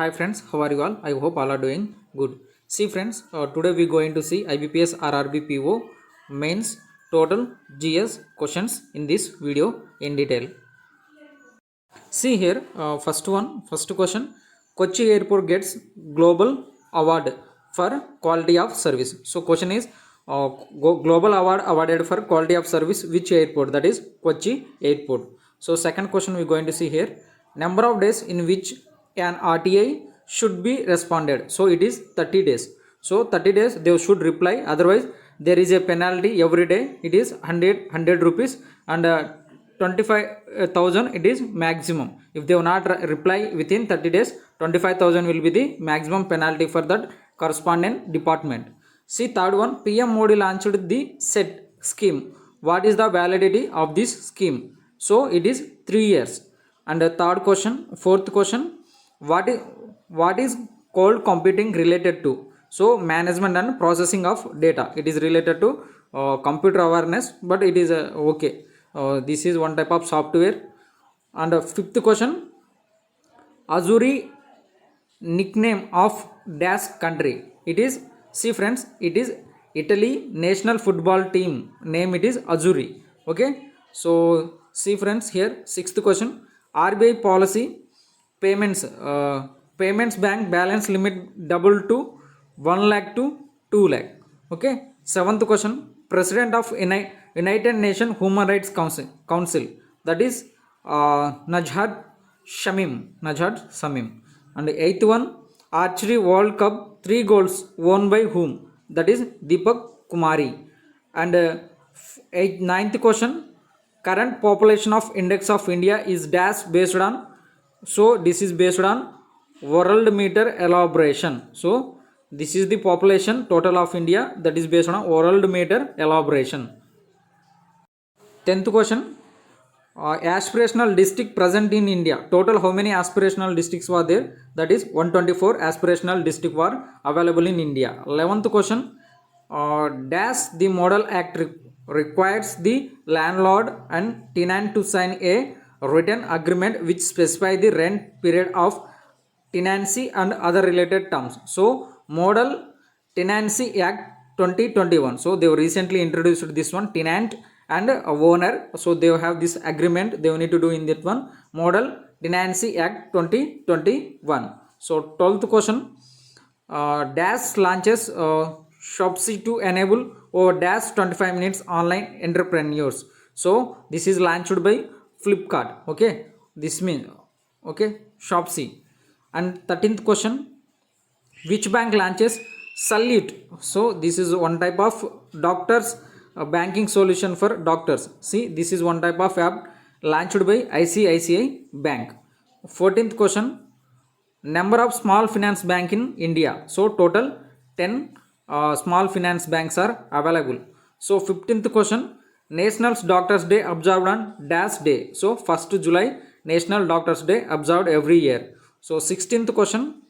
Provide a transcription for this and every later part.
Hi friends, how are you all? I hope all are doing good. See friends, today we going to see IBPS RRB PO mains total GS questions in this video in detail. See here, first question. Kochi Airport gets global award for quality of service. So question is, global award awarded for quality of service which airport? That is Kochi Airport. So second question we are going to see here, number of days in which an RTI should be responded. So it is 30 days. So 30 days they should reply, otherwise there is a penalty every day. It is 100 rupees and 25,000 it is maximum. If they will not reply within 30 days, 25,000 will be the maximum penalty for that correspondent department. See third one, PM Modi launched the SET scheme. What is the validity of this scheme? So it is 3 years. And the fourth question, what is called computing related to? So management and processing of data. It is related to computer awareness, but it is okay. This is one type of software. And fifth question, Azuri nickname of dash country. It is, see friends, it is Italy national football team name. It is Azuri. Okay, so see friends here, sixth question, RBI policy payments bank balance limit double to 1 lakh to 2 lakh. Okay, seventh question, president of United Nations Human Rights Council, that is Najhad Shamim. And eighth one, archery world cup 3 goals won by whom? That is Deepak Kumari. And ninth question, current population of index of India is dash based on? So this is based on world meter elaboration. So this is the population total of India, that is based on world meter elaboration. 10th question, aspirational district present in India. Total how many aspirational districts were there? That is 124 aspirational districts were available in India. 11th question, dash the model act requires the landlord and tenant to sign a written agreement which specify the rent period of tenancy and other related terms. So model tenancy act 2021. So they recently introduced this one, tenant and owner. So they have this agreement they need to do in that one, model tenancy act 2021. So 12th question, dash launches Shopsy to enable over dash 25 minutes online entrepreneurs. So this is launched by Flipkart. Okay, this means okay Shopsy. And 13th question, which bank launches Salute? So this is one type of doctors banking solution for doctors. See, this is one type of app launched by ICICI Bank. 14th question, number of small finance bank in India. So total 10 small finance banks are available. So 15th question, National Doctors Day observed on dash day. So 1st July National Doctors Day observed every year. So 16th question,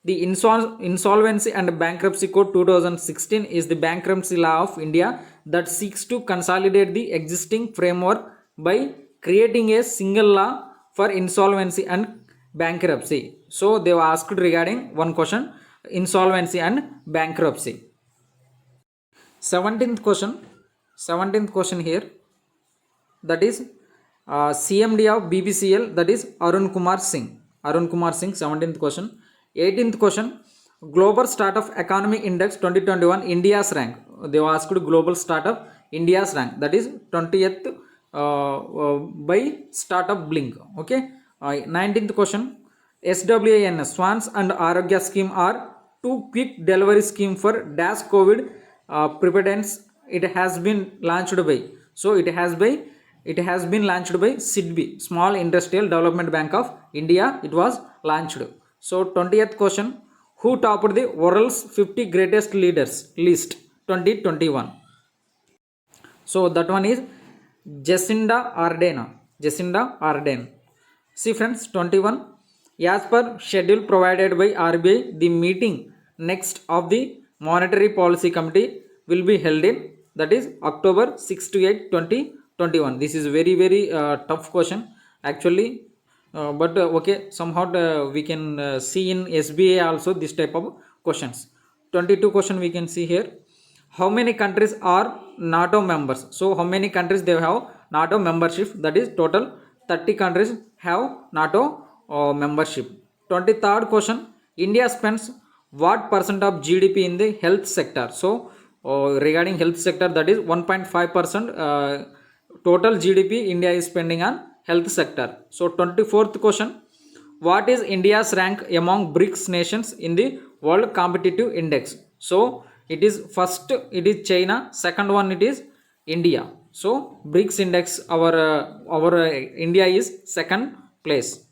the Insolvency and Bankruptcy Code 2016 is the bankruptcy law of India that seeks to consolidate the existing framework by creating a single law for insolvency and bankruptcy. So they were asked regarding one question, insolvency and bankruptcy. 17th question here, that is CMD of BBCL, that is Arun Kumar Singh. 17th question. 18th question, Global Startup Economy Index 2021 India's rank. They were asked global startup India's rank, that is 20th by Startup Blink. Okay. 19th question, SWAN Swans and Arogya scheme are two quick delivery scheme for dash COVID preparedness. It has been launched by, so it has been launched by SIDBI, Small Industrial Development Bank of India. It was launched. So 20th question, who topped the world's 50 greatest leaders list 2021? So that one is Jacinda Ardern. See friends, 21, as per schedule provided by RBI, the meeting next of the Monetary Policy Committee will be held in, that is October 6 to 8 2021. This is very tough question actually. but okay, somehow we can see in SBA also this type of questions. 22 question we can see here. How many countries are NATO members? So how many countries they have NATO membership? That is total 30 countries have NATO membership. 23rd question. India spends what percent of GDP in the health sector? So regarding health sector, that is 1.5% total GDP India is spending on health sector. So 24th question. What is India's rank among BRICS nations in the World Competitive Index? So it is first it is China, second one it is India. So BRICS index our India is second place.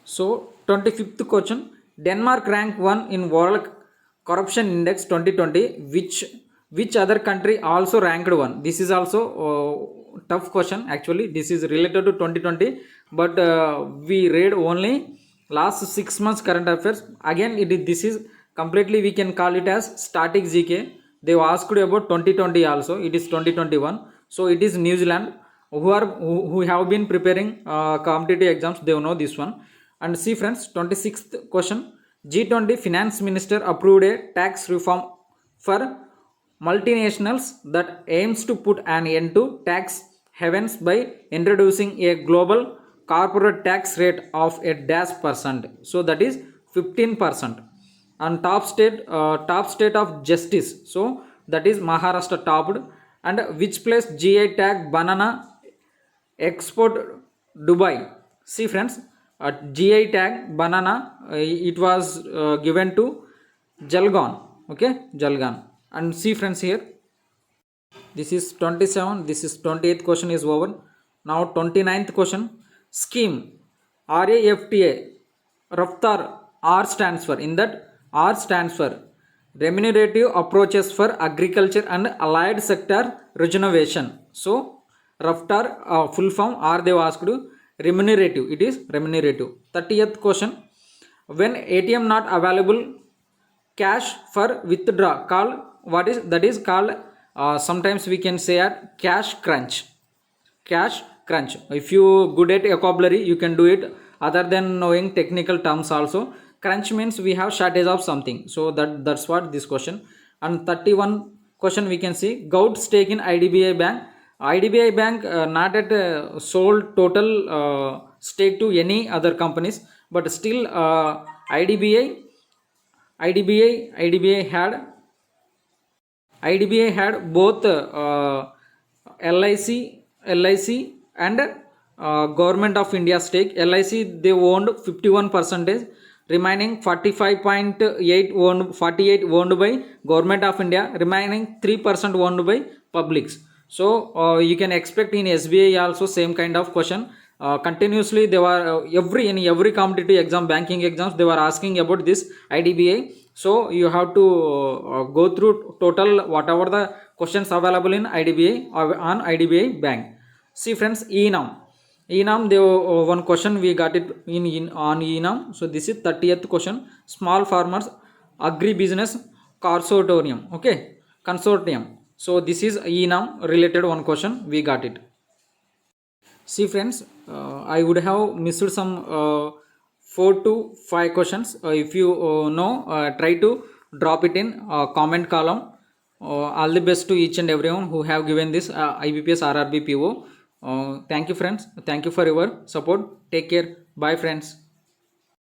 So 25th question. Denmark rank 1 in World Corruption Index 2020. Which other country also ranked 1? This is also tough question actually. This is related to 2020, but we read only last 6 months current affairs. Again, this is completely we can call it as static GK. They asked about 2020 also. It is 2021. So it is New Zealand who have been preparing competitive exams. They know this one. And see friends, 26th question. G20 finance minister approved a tax reform for multinationals that aims to put an end to tax havens by introducing a global corporate tax rate of a dash percent. So that is 15%. And top state of justice. So that is Maharashtra topped. And which place GI tag banana export Dubai? See friends, GI tag banana it was given to Jalgaon. Okay, Jalgaon. And see friends here, this is 27, this is 28th question is over. Now 29th question. Scheme RAFTA Raftar R stands for. In that R stands for remunerative approaches for agriculture and allied sector regeneration. So Raftar full form R they asked remunerative. It is remunerative. 30th question. When ATM not available, cash for withdraw called what is that is called sometimes we can say at cash crunch. Cash crunch. If you good at vocabulary, you can do it. Other than knowing technical terms also, crunch means we have shortage of something. So that's what this question. And 31 question we can see gout stake in IDBI bank. IDBI bank not at sold total stake to any other companies, but still IDBI had both LIC and Government of India stake. LIC they owned 51%, remaining 45.8 owned 48 owned by Government of India, remaining 3% owned by publics. So you can expect in SBI also same kind of question. Continuously they were in every competitive exam, banking exams, they were asking about this IDBI. So you have to go through total whatever the questions available in IDBI or on IDBI bank. See friends, ENAM they one question we got it in on ENAM. So this is 30th question. Small farmers agribusiness consortium. Okay, consortium. So this is ENAM related one question we got it. See friends, I would have missed some 4 to 5 questions. If you know, try to drop it in comment column. All the best to each and everyone who have given this IBPS RRB PO. Thank you friends. Thank you for your support. Take care. Bye friends.